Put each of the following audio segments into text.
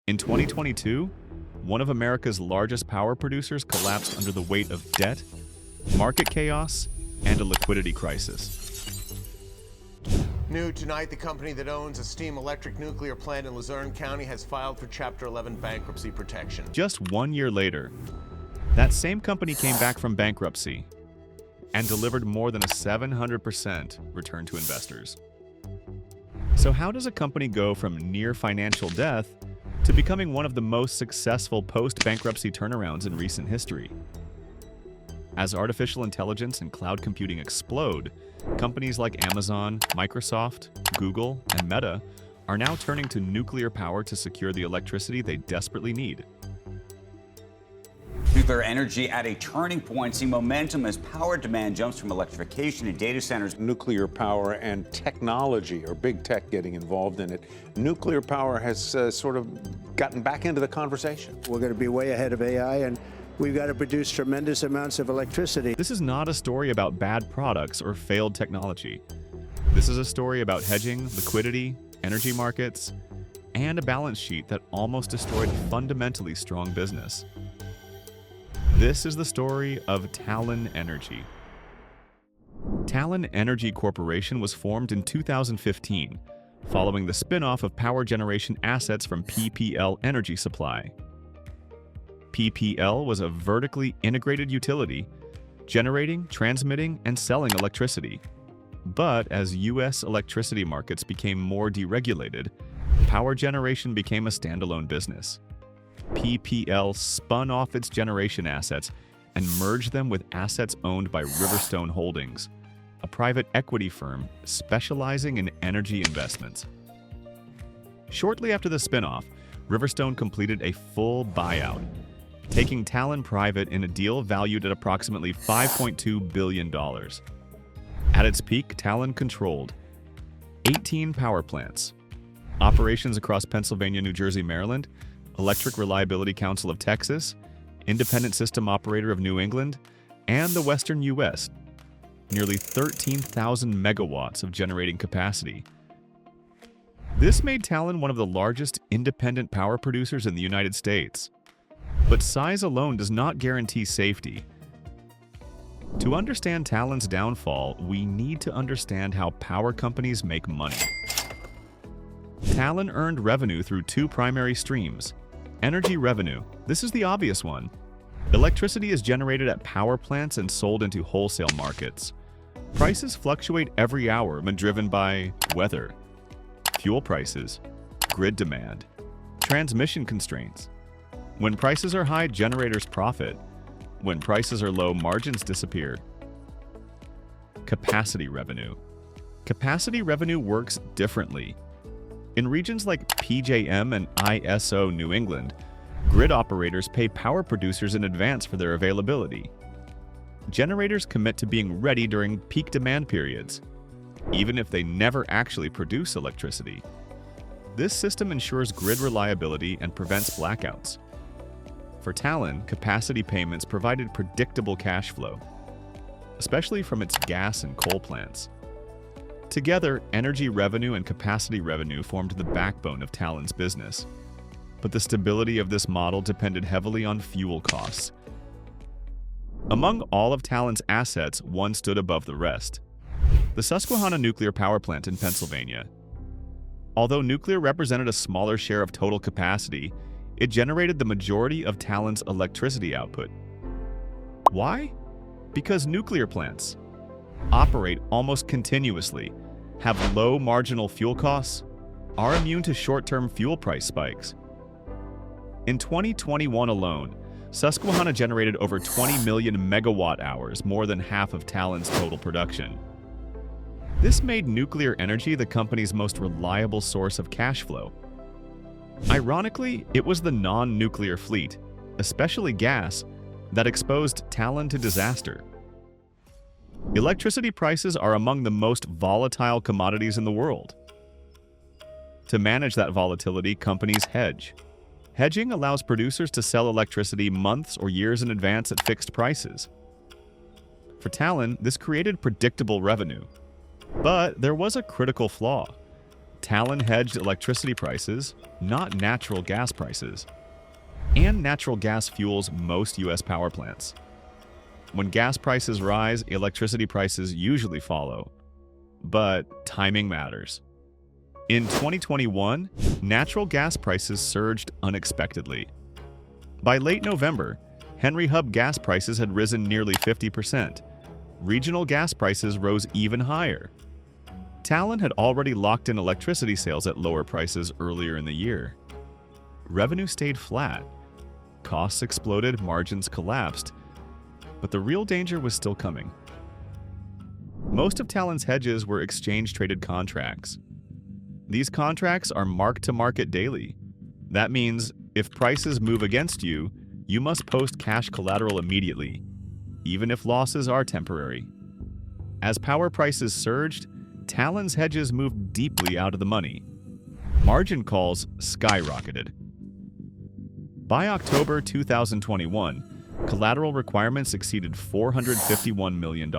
In 2022, one of America's largest power producers collapsed under the weight of debt, market chaos, and a liquidity crisis. New tonight, the company that owns a steam electric nuclear plant in Luzerne County has filed for Chapter 11 bankruptcy protection. Just 1 year later, that same company came back from bankruptcy and delivered more than a 700% return to investors. So how does a company go from near financial death to becoming one of the most successful post-bankruptcy turnarounds in recent history? As artificial intelligence and cloud computing explode, companies like Amazon, Microsoft, Google, and Meta are now turning to nuclear power to secure the electricity they desperately need. Nuclear energy at a turning point, seeing momentum as power demand jumps from electrification and data centers. Nuclear power and technology, or big tech getting involved in it. Nuclear power has sort of gotten back into the conversation. We're going to be way ahead of AI, and we've got to produce tremendous amounts of electricity. This is not a story about bad products or failed technology. This is a story about hedging, liquidity, energy markets, and a balance sheet that almost destroyed fundamentally strong business. This is the story of Talen Energy. Talen Energy Corporation was formed in 2015, following the spin-off of power generation assets from PPL Energy Supply. PPL was a vertically integrated utility, generating, transmitting, and selling electricity. But as U.S. electricity markets became more deregulated, power generation became a standalone business. PPL spun off its generation assets and merged them with assets owned by Riverstone Holdings, a private equity firm specializing in energy investments. Shortly after the spin-off, Riverstone completed a full buyout, taking Talen private in a deal valued at approximately $5.2 billion. At its peak, Talen controlled 18 power plants, operations across Pennsylvania, New Jersey, Maryland, Electric Reliability Council of Texas, Independent System Operator of New England, and the Western U.S., nearly 13,000 megawatts of generating capacity. This made Talen one of the largest independent power producers in the United States. But size alone does not guarantee safety. To understand Talen's downfall, we need to understand how power companies make money. Talen earned revenue through two primary streams. Energy revenue. This is the obvious one. Electricity is generated at power plants and sold into wholesale markets. Prices fluctuate every hour when driven by weather, fuel prices, grid demand, transmission constraints. When prices are high, generators profit. When prices are low, margins disappear. Capacity revenue. Capacity revenue works differently. In regions like PJM and ISO New England, grid operators pay power producers in advance for their availability. Generators commit to being ready during peak demand periods, even if they never actually produce electricity. This system ensures grid reliability and prevents blackouts. For Talen, capacity payments provided predictable cash flow, especially from its gas and coal plants. Together, energy revenue and capacity revenue formed the backbone of Talen's business. But the stability of this model depended heavily on fuel costs. Among all of Talen's assets, one stood above the rest: the Susquehanna nuclear power plant in Pennsylvania. Although nuclear represented a smaller share of total capacity, it generated the majority of Talen's electricity output. Why? Because nuclear plants operate almost continuously, have low marginal fuel costs, are immune to short-term fuel price spikes. In 2021 alone, Susquehanna generated over 20 million megawatt hours, more than half of Talen's total production. This made nuclear energy the company's most reliable source of cash flow. Ironically, it was the non-nuclear fleet, especially gas, that exposed Talen to disaster. Electricity prices are among the most volatile commodities in the world. To manage that volatility, companies hedge. Hedging allows producers to sell electricity months or years in advance at fixed prices. For Talen, this created predictable revenue. But there was a critical flaw. Talen hedged electricity prices, not natural gas prices. And natural gas fuels most U.S. power plants. When gas prices rise, electricity prices usually follow. But timing matters. In 2021, natural gas prices surged unexpectedly. By late November, Henry Hub gas prices had risen nearly 50%. Regional gas prices rose even higher. Talen had already locked in electricity sales at lower prices earlier in the year. Revenue stayed flat. Costs exploded, margins collapsed. But the real danger was still coming. Most of Talen's hedges were exchange-traded contracts. These contracts are mark-to-market daily. That means if prices move against you, you must post cash collateral immediately, even if losses are temporary. As power prices surged, Talen's hedges moved deeply out of the money. Margin calls skyrocketed. By October 2021, collateral requirements exceeded $451 million.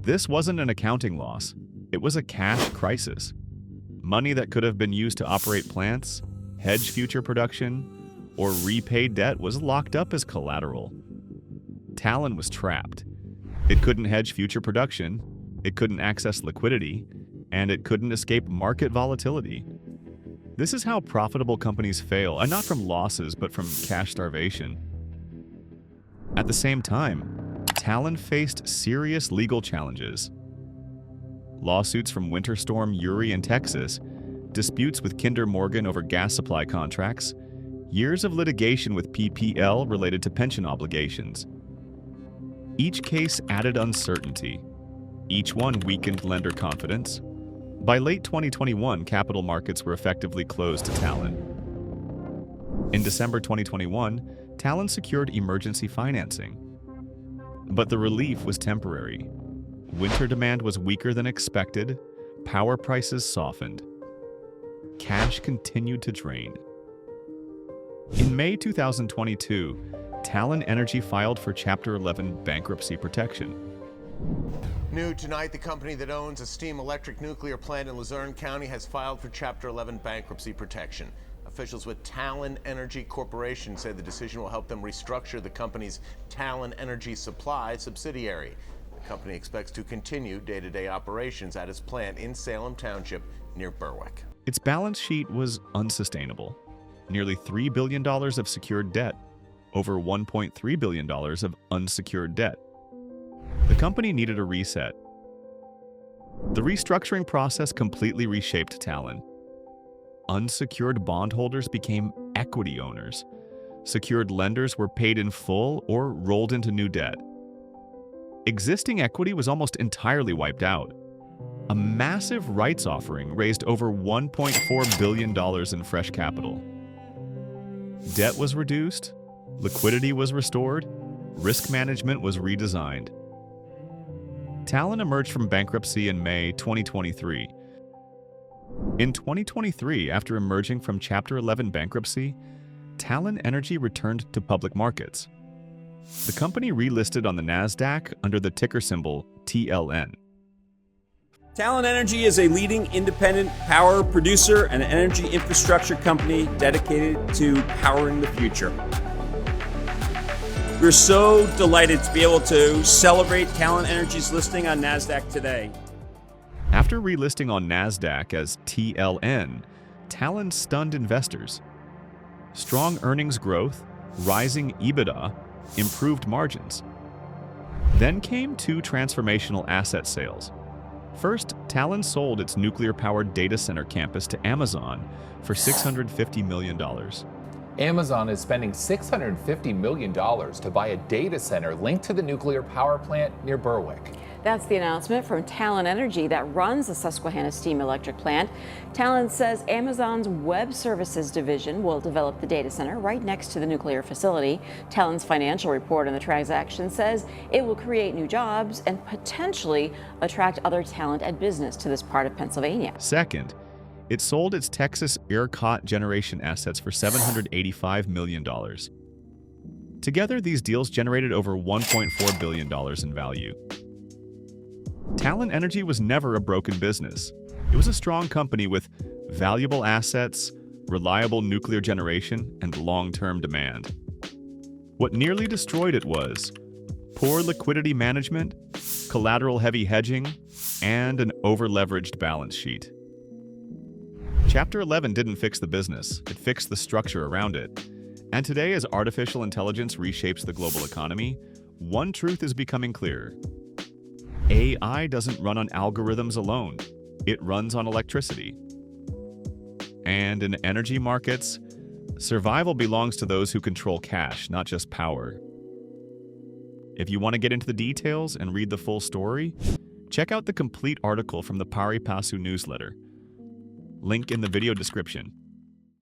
This wasn't an accounting loss, it was a cash crisis. Money that could have been used to operate plants, hedge future production, or repay debt was locked up as collateral. Talen was trapped. It couldn't hedge future production, it couldn't access liquidity, and it couldn't escape market volatility. This is how profitable companies fail, and not from losses, but from cash starvation. At the same time, Talen faced serious legal challenges. Lawsuits from Winter Storm Uri in Texas, disputes with Kinder Morgan over gas supply contracts, years of litigation with PPL related to pension obligations. Each case added uncertainty. Each one weakened lender confidence. By late 2021, capital markets were effectively closed to Talen. In December 2021, Talen secured emergency financing. But the relief was temporary. Winter demand was weaker than expected, power prices softened. Cash continued to drain. In May 2022, Talen Energy filed for Chapter 11 bankruptcy protection. New tonight, the company that owns a steam electric nuclear plant in Luzerne County has filed for Chapter 11 bankruptcy protection. Officials with Talen Energy Corporation say the decision will help them restructure the company's Talen Energy Supply subsidiary. The company expects to continue day-to-day operations at its plant in Salem Township near Berwick. Its balance sheet was unsustainable. Nearly $3 billion of secured debt, over $1.3 billion of unsecured debt. The company needed a reset. The restructuring process completely reshaped Talen. Unsecured bondholders became equity owners. Secured lenders were paid in full or rolled into new debt. Existing equity was almost entirely wiped out. A massive rights offering raised over $1.4 billion in fresh capital. Debt was reduced, liquidity was restored, risk management was redesigned. Talen emerged from bankruptcy in May 2023. In 2023, after emerging from Chapter 11 bankruptcy, Talen Energy returned to public markets. The company relisted on the NASDAQ under the ticker symbol TLN. Talen Energy is a leading independent power producer and energy infrastructure company dedicated to powering the future. We're so delighted to be able to celebrate Talen Energy's listing on NASDAQ today. After relisting on NASDAQ as TLN, Talen stunned investors. Strong earnings growth, rising EBITDA, improved margins. Then came two transformational asset sales. First, Talen sold its nuclear-powered data center campus to Amazon for $650 million. Amazon is spending $650 million to buy a data center linked to the nuclear power plant near Berwick. That's the announcement from Talen Energy that runs the Susquehanna Steam Electric Plant. Talen says Amazon's Web Services division will develop the data center right next to the nuclear facility. Talen's financial report on the transaction says it will create new jobs and potentially attract other talent and business to this part of Pennsylvania. Second, it sold its Texas ERCOT generation assets for $785 million. Together, these deals generated over $1.4 billion in value. Talen Energy was never a broken business. It was a strong company with valuable assets, reliable nuclear generation, and long-term demand. What nearly destroyed it was poor liquidity management, collateral-heavy hedging, and an over-leveraged balance sheet. Chapter 11 didn't fix the business, it fixed the structure around it. And today, as artificial intelligence reshapes the global economy, one truth is becoming clear. AI doesn't run on algorithms alone. It runs on electricity. And in energy markets, survival belongs to those who control cash, not just power. If you want to get into the details and read the full story, check out the complete article from the Pari Passu newsletter. Link in the video description.